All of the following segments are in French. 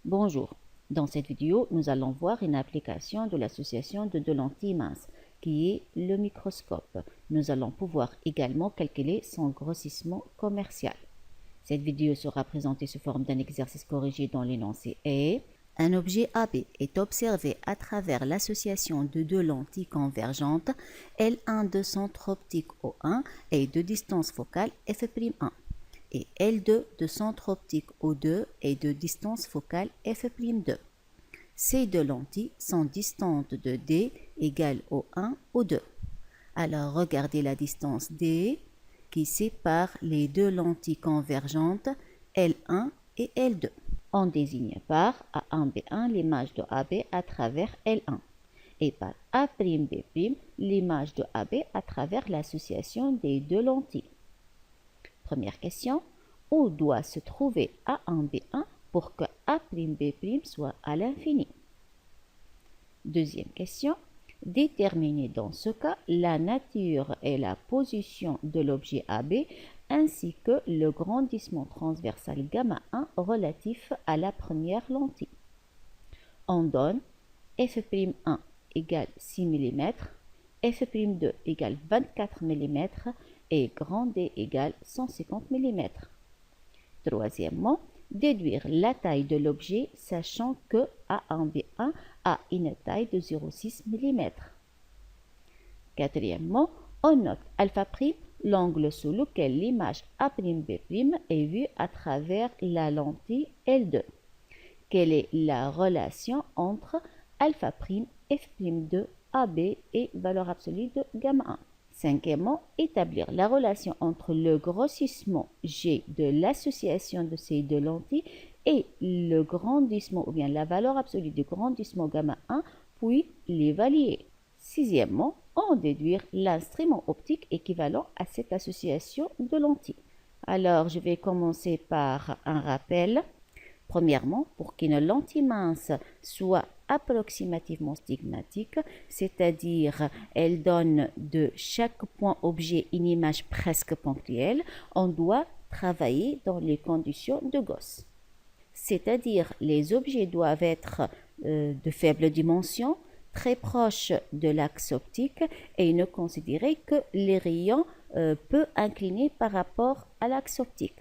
Bonjour, dans cette vidéo, nous allons voir une application de l'association de deux lentilles minces, qui est le microscope. Nous allons pouvoir également calculer son grossissement commercial. Cette vidéo sera présentée sous forme d'un exercice corrigé dont l'énoncé est: un objet AB est observé à travers l'association de deux lentilles convergentes L1 de centre optique O1 et de distance focale f'1 et L2 de centre optique O2 et de distance focale f'2. Ces deux lentilles sont distantes de D égale O1, O2. Alors regardez la distance D qui sépare les deux lentilles convergentes L1 et L2. On désigne par A1B1 l'image de AB à travers L1 et par A'B' l'image de AB à travers l'association des deux lentilles. Première question, où doit se trouver A1B1 pour que A'B' soit à l'infini? Deuxième question, déterminez dans ce cas la nature et la position de l'objet AB ainsi que le grandissement transversal gamma 1 relatif à la première lentille. On donne f'1 égale 6 mm, f'2 égale 24 mm et grand D égale 150 mm. Troisièmement, déduire la taille de l'objet sachant que A1B1 a une taille de 0,6 mm. Quatrièmement, on note alpha', l'angle sous lequel l'image A'B' est vue à travers la lentille L2. Quelle est la relation entre alpha', f'2, AB et valeur absolue de gamma 1? Cinquièmement, établir la relation entre le grossissement G de l'association de ces deux lentilles et le grandissement ou bien la valeur absolue du grandissement gamma 1, puis l'évaluer. Sixièmement, en déduire l'instrument optique équivalent à cette association de lentilles. Alors, je vais commencer par un rappel. Premièrement, pour qu'une lentille mince soit approximativement stigmatique, c'est-à-dire elle donne de chaque point objet une image presque ponctuelle, on doit travailler dans les conditions de Gauss. C'est-à-dire les objets doivent être de faible dimension, très proches de l'axe optique et ne considérer que les rayons peu inclinés par rapport à l'axe optique.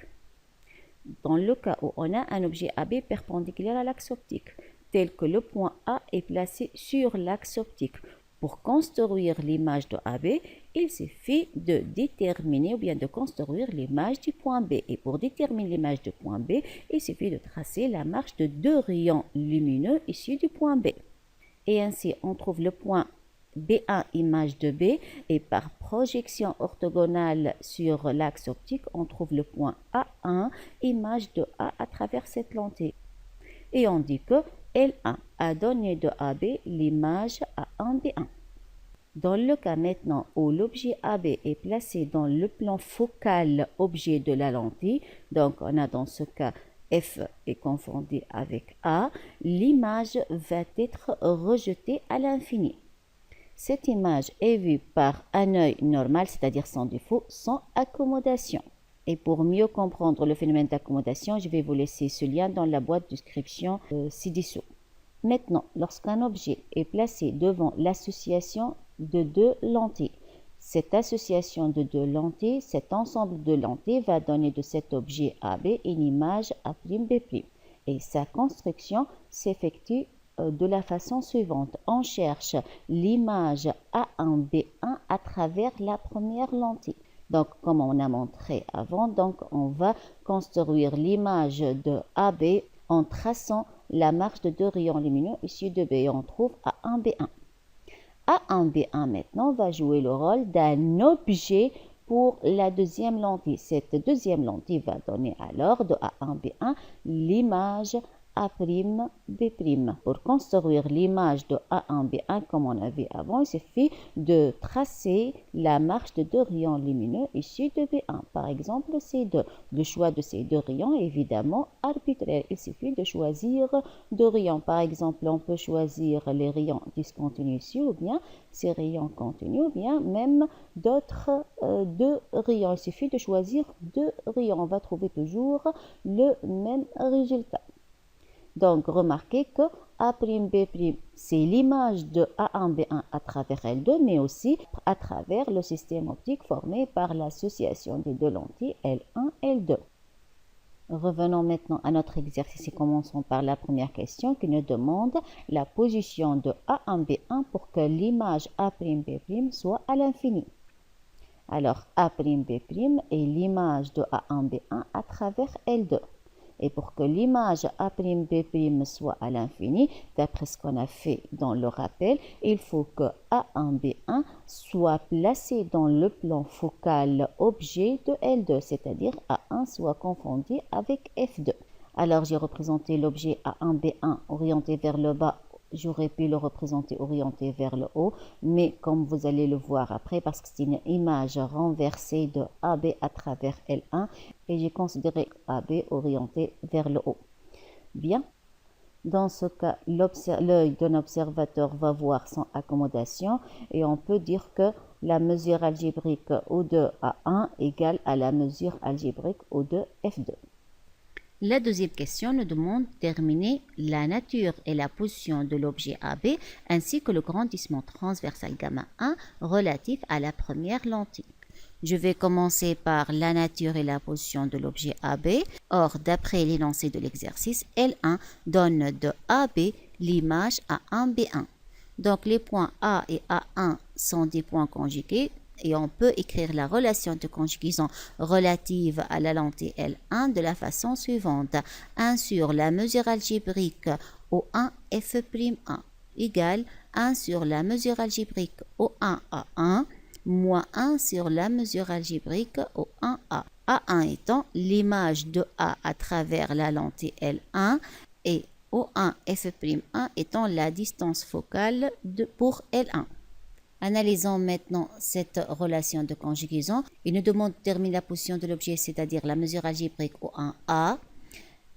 Dans le cas où on a un objet AB perpendiculaire à l'axe optique, tel que le point A est placé sur l'axe optique. Pour construire l'image de AB, il suffit de déterminer ou bien de construire l'image du point B. Et pour déterminer l'image du point B, il suffit de tracer la marche de deux rayons lumineux issus du point B. Et ainsi, on trouve le point B1 image de B et par projection orthogonale sur l'axe optique, on trouve le point A1 image de A à travers cette lentille. Et on dit que L1 a donné de AB l'image A1B1. Dans le cas maintenant où l'objet AB est placé dans le plan focal objet de la lentille, donc on a dans ce cas F est confondu avec A, l'image va être rejetée à l'infini. Cette image est vue par un œil normal, c'est-à-dire sans défaut, sans accommodation. Et pour mieux comprendre le phénomène d'accommodation, je vais vous laisser ce lien dans la boîte de description ci-dessous. Maintenant, lorsqu'un objet est placé devant l'association de deux lentilles, cette association de deux lentilles, cet ensemble de lentilles va donner de cet objet AB une image A'B'. Et sa construction s'effectue de la façon suivante. On cherche l'image A1B1 à travers la première lentille. Donc, comme on a montré avant, donc on va construire l'image de AB en traçant la marche de deux rayons lumineux issus de B. Et on trouve A1B1. A1B1 maintenant va jouer le rôle d'un objet pour la deuxième lentille. Cette deuxième lentille va donner alors de A1B1 l'image A'B'. Pour construire l'image de A1B1 comme on a vu avant, il suffit de tracer la marche de deux rayons lumineux issus de B1. Par exemple, C2. Le choix de ces deux rayons est évidemment arbitraire. Il suffit de choisir deux rayons. Par exemple, on peut choisir les rayons discontinus ici ou bien ces rayons continus ou bien même d'autres deux rayons. Il suffit de choisir deux rayons. On va trouver toujours le même résultat. Donc, remarquez que A'B', c'est l'image de A1, B1 à travers L2, mais aussi à travers le système optique formé par l'association des deux lentilles L1 et L2. Revenons maintenant à notre exercice et commençons par la première question qui nous demande la position de A1, B1 pour que l'image A'B' soit à l'infini. Alors, A'B' est l'image de A1, B1 à travers L2. Et pour que l'image A'B' soit à l'infini, d'après ce qu'on a fait dans le rappel, il faut que A1B1 soit placé dans le plan focal objet de L2, c'est-à-dire A1 soit confondu avec F2. Alors j'ai représenté l'objet A1B1 orienté vers le bas. J'aurais pu le représenter orienté vers le haut, mais comme vous allez le voir après, parce que c'est une image renversée de AB à travers L1, et j'ai considéré AB orienté vers le haut. Bien, dans ce cas, l'œil d'un observateur va voir sans accommodation, et on peut dire que la mesure algébrique O2 A1 égale à la mesure algébrique O2 F2. La deuxième question nous demande de déterminer la nature et la position de l'objet AB ainsi que le grandissement transversal gamma 1 relatif à la première lentille. Je vais commencer par la nature et la position de l'objet AB. Or, d'après l'énoncé de l'exercice, L1 donne de AB l'image A1B1. Donc, les points A et A1 sont des points conjugués. Et on peut écrire la relation de conjugaison relative à la lentille L1 de la façon suivante. 1 sur la mesure algébrique O1 F'1 égale 1 sur la mesure algébrique O1 A1 moins 1 sur la mesure algébrique O1A. A1 étant l'image de A à travers la lentille L1 et O1 F'1 étant la distance focale pour L1. Analysons maintenant cette relation de conjugaison. Il nous demande de déterminer la position de l'objet, c'est-à-dire la mesure algébrique O1A.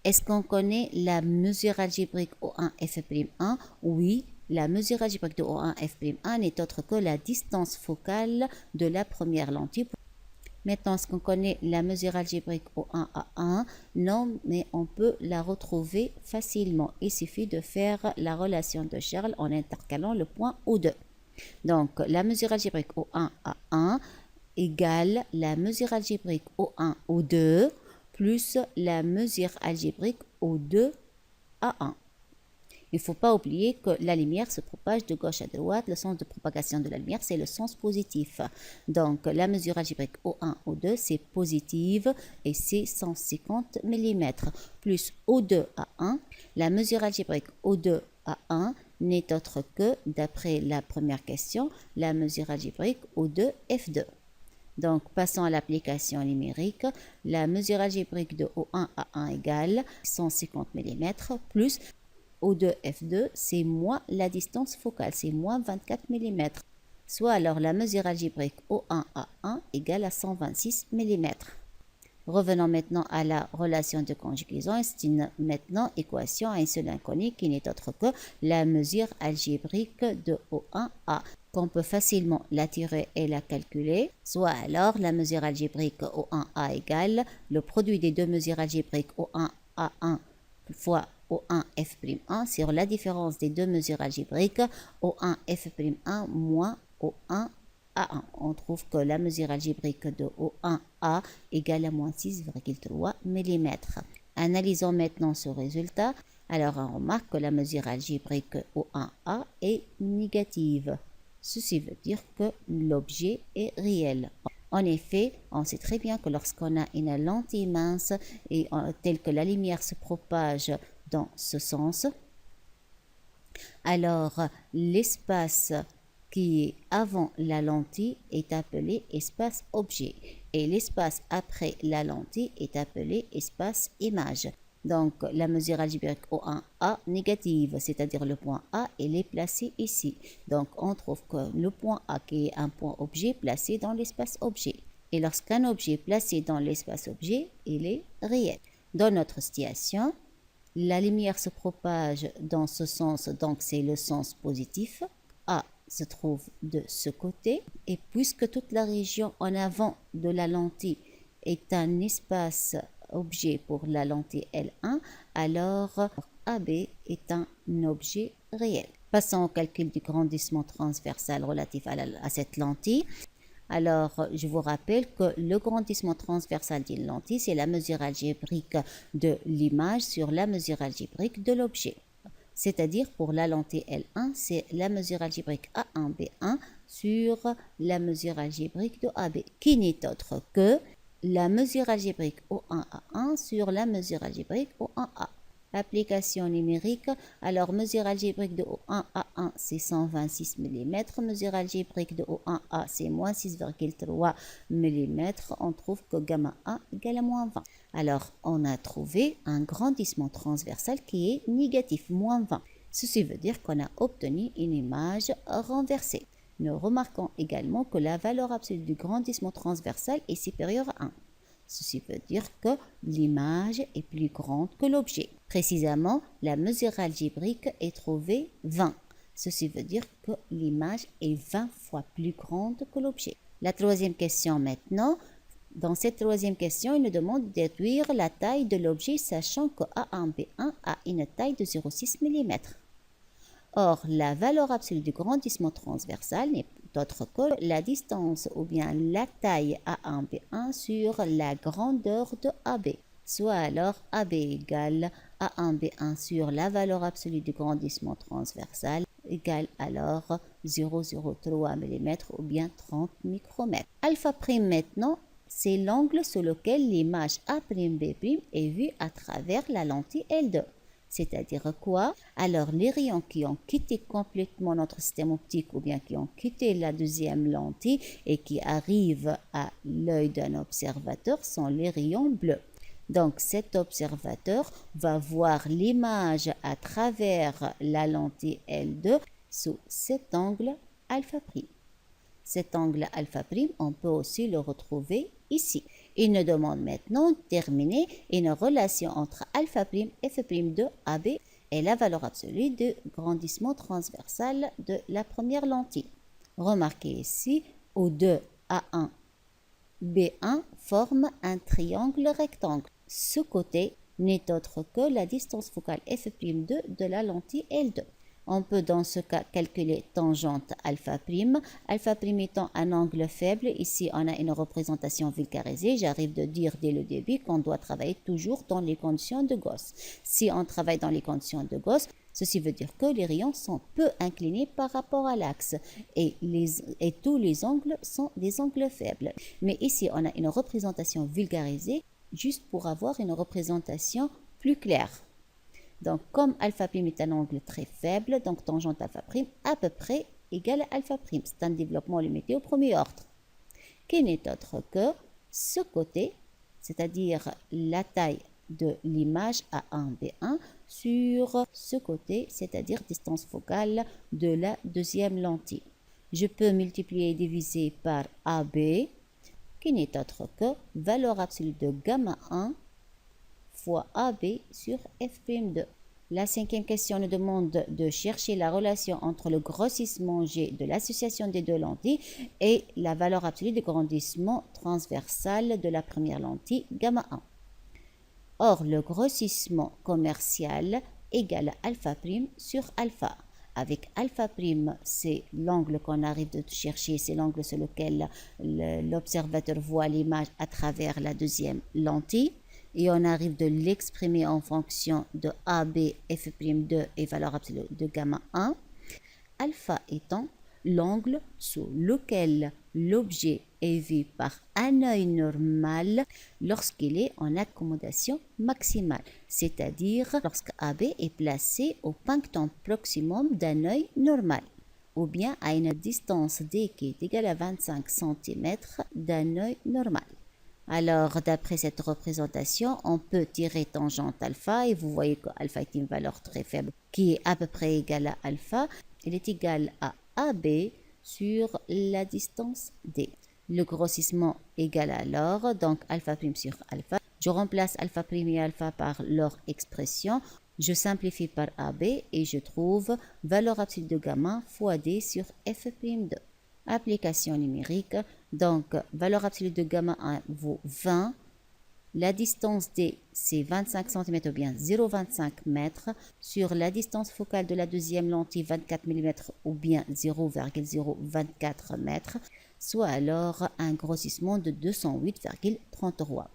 Est-ce qu'on connaît la mesure algébrique O1 F'1? Oui, la mesure algébrique de O1 F'1 n'est autre que la distance focale de la première lentille. Maintenant, est-ce qu'on connaît la mesure algébrique O1A1? Non, mais on peut la retrouver facilement. Il suffit de faire la relation de Charles en intercalant le point O2. Donc, la mesure algébrique O1 A1 égale la mesure algébrique O1 O2 plus la mesure algébrique O2 A1. Il ne faut pas oublier que la lumière se propage de gauche à droite. Le sens de propagation de la lumière, c'est le sens positif. Donc, la mesure algébrique O1 O2, c'est positive et c'est 150 mm. Plus O2 A1, la mesure algébrique O2 A1 n'est autre que, d'après la première question, la mesure algébrique O2 F2. Donc, passons à l'application numérique. La mesure algébrique de O1 A1 égale 150 mm plus O2 F2, c'est moins la distance focale, c'est moins 24 mm. Soit alors la mesure algébrique O1 A1 égale à 126 mm. Revenons maintenant à la relation de conjugaison. C'est une maintenant équation à une seule inconnue qui n'est autre que la mesure algébrique de O1A, qu'on peut facilement la tirer et la calculer. Soit alors la mesure algébrique O1A égale le produit des deux mesures algébriques O1A1 fois O1 F'1 sur la différence des deux mesures algébriques O1 F'1 moins O1 A1. On trouve que la mesure algébrique de O1A égale à moins 6,3 mm. Analysons maintenant ce résultat. Alors on remarque que la mesure algébrique O1A est négative. Ceci veut dire que l'objet est réel. En effet, on sait très bien que lorsqu'on a une lentille mince et telle que la lumière se propage dans ce sens, alors l'espace qui est avant la lentille est appelé espace objet et l'espace après la lentille est appelé espace image. Donc la mesure algébrique O1A négative, c'est-à-dire le point A, il est placé ici. Donc on trouve que le point A qui est un point objet placé dans l'espace objet. Et lorsqu'un objet est placé dans l'espace objet, il est réel. Dans notre situation, la lumière se propage dans ce sens, donc c'est le sens positif. A se trouve de ce côté. Et puisque toute la région en avant de la lentille est un espace objet pour la lentille L1, alors AB est un objet réel. Passons au calcul du grandissement transversal relatif à cette lentille. Alors, je vous rappelle que le grandissement transversal d'une lentille, c'est la mesure algébrique de l'image sur la mesure algébrique de l'objet. C'est-à-dire pour la lentille L1, c'est la mesure algébrique A1B1 sur la mesure algébrique de AB, qui n'est autre que la mesure algébrique O1A1 sur la mesure algébrique O1A. Application numérique, alors mesure algébrique de O1A1 c'est 126 mm, mesure algébrique de O1A c'est moins 6,3 mm, on trouve que gamma A égale à moins 20. Alors on a trouvé un grandissement transversal qui est négatif, moins 20. Ceci veut dire qu'on a obtenu une image renversée. Nous remarquons également que la valeur absolue du grandissement transversal est supérieure à 1. Ceci veut dire que l'image est plus grande que l'objet. Précisément, la mesure algébrique est trouvée 20. Ceci veut dire que l'image est 20 fois plus grande que l'objet. La troisième question maintenant. Dans cette troisième question, il nous demande de déduire la taille de l'objet, sachant que A1B1 a une taille de 0,6 mm. Or, la valeur absolue du grandissement transversal n'est autre que la distance ou bien la taille A1B1 sur la grandeur de AB. Soit alors AB égale A1B1 sur la valeur absolue du grandissement transversal égale alors 0,03 mm ou bien 30 micromètres. Alpha prime maintenant, c'est l'angle sur lequel l'image A'B' est vue à travers la lentille L2. C'est-à-dire quoi? Alors, les rayons qui ont quitté complètement notre système optique ou bien qui ont quitté la deuxième lentille et qui arrivent à l'œil d'un observateur sont les rayons bleus. Donc, cet observateur va voir l'image à travers la lentille L2 sous cet angle alpha prime. Cet angle alpha prime, on peut aussi le retrouver ici. Il nous demande maintenant de terminer une relation entre alpha prime et f prime de AB et la valeur absolue de grandissement transversal de la première lentille. Remarquez ici, O2 A1 B1 forme un triangle rectangle. Ce côté n'est autre que la distance focale f'2 de la lentille L2. On peut dans ce cas calculer tangente alpha prime étant un angle faible. Ici, on a une représentation vulgarisée. J'arrive de dire dès le début qu'on doit travailler toujours dans les conditions de Gauss. Si on travaille dans les conditions de Gauss, ceci veut dire que les rayons sont peu inclinés par rapport à l'axe et tous les angles sont des angles faibles. Mais ici, on a une représentation vulgarisée juste pour avoir une représentation plus claire. Donc, comme alpha prime est un angle très faible, donc tangente alpha prime à peu près égale à alpha prime. C'est un développement limité au premier ordre, qui n'est autre que ce côté, c'est-à-dire la taille de l'image A1B1 sur ce côté, c'est-à-dire distance focale de la deuxième lentille. Je peux multiplier et diviser par AB, qui n'est autre que valeur absolue de gamma 1 fois AB sur f'2. La cinquième question nous demande de chercher la relation entre le grossissement G de l'association des deux lentilles et la valeur absolue de grandissement transversal de la première lentille, gamma 1. Or, le grossissement commercial égale alpha prime sur alpha. Avec alpha prime, c'est l'angle qu'on arrive de chercher, c'est l'angle sur lequel l'observateur voit l'image à travers la deuxième lentille. Et on arrive de l'exprimer en fonction de AB, f'2 et valeur absolue de gamma 1. Alpha étant l'angle sous lequel l'objet est vu par un œil normal lorsqu'il est en accommodation maximale, c'est-à-dire lorsque AB est placé au punctum proximum d'un œil normal, ou bien à une distance D qui est égale à 25 cm d'un œil normal. Alors, d'après cette représentation, on peut tirer tangente alpha et vous voyez que alpha est une valeur très faible qui est à peu près égale à alpha. Elle est égale à AB sur la distance D. Le grossissement égale alors donc alpha prime sur alpha. Je remplace alpha prime et alpha par leur expression. Je simplifie par AB et je trouve valeur absolue de gamma fois D sur f'2. Application numérique, donc valeur absolue de gamma 1 vaut 20 la distance D, c'est 25 cm ou bien 0,25 m. Sur la distance focale de la deuxième lentille, 24 mm ou bien 0,024 m, soit alors un grossissement de 208,33.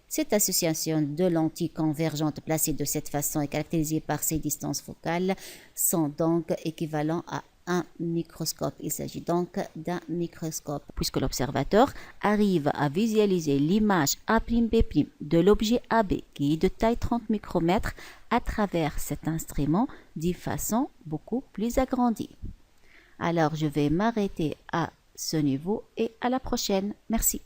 Cette association de lentilles convergentes placées de cette façon est caractérisée par ces distances focales sont donc équivalentes à un microscope. Il s'agit donc d'un microscope, puisque l'observateur arrive à visualiser l'image A'B' de l'objet AB qui est de taille 30 micromètres à travers cet instrument d'une façon beaucoup plus agrandie. Alors, je vais m'arrêter à ce niveau et à la prochaine. Merci.